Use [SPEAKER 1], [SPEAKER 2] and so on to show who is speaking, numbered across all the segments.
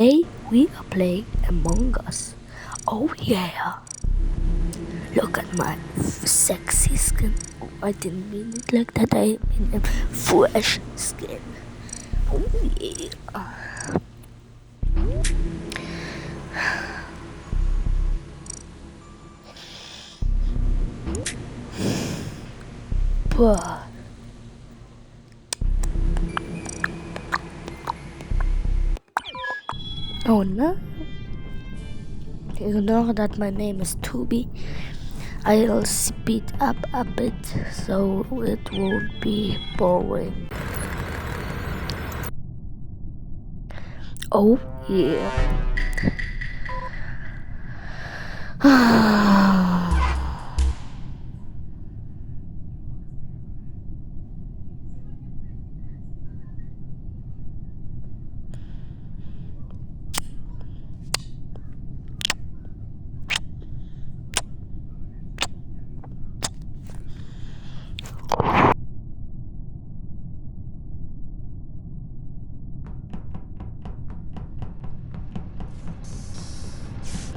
[SPEAKER 1] Today we are playing Among Us. Oh yeah! Look at my sexy skin. Oh, I didn't mean it like that. I mean a fresh skin. Oh yeah! Bruh. Oh no! You know that my name is Tubi. I'll speed up a bit so it won't be boring. Oh yeah.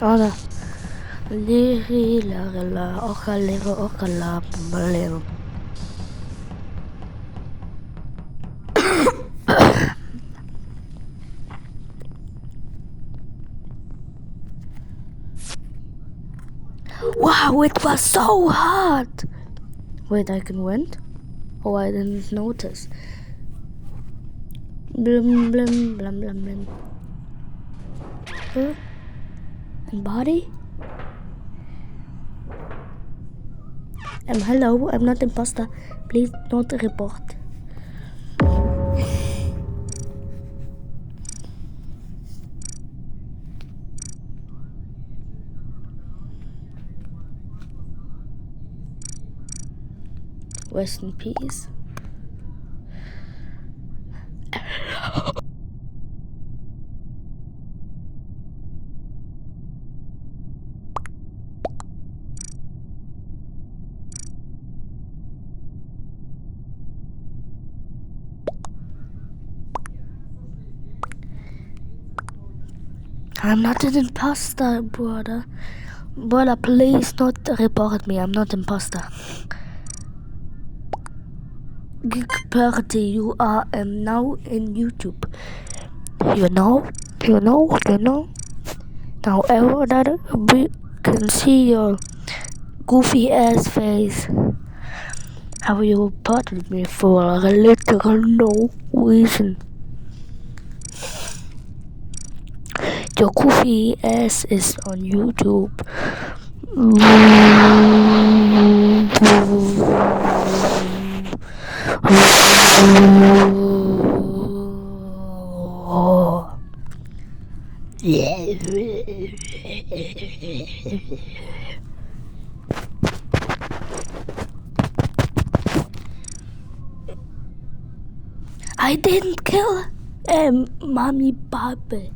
[SPEAKER 1] Ada. Liri la okala malero. Wow, it was so hard. Wait, I can win? Oh, I didn't notice. Blum blum blum blum blum. Huh? And body? Hello, I'm not imposter. Please not report. Rest in peace. I'm not an imposter, brother. Brother, please not report me. I'm not imposter. Geek Party, you are now in YouTube. You know. Now everybody can see your goofy ass face. How you reported me for a literal no reason. Your goofy ass is on YouTube. I didn't kill Mommy Bobby.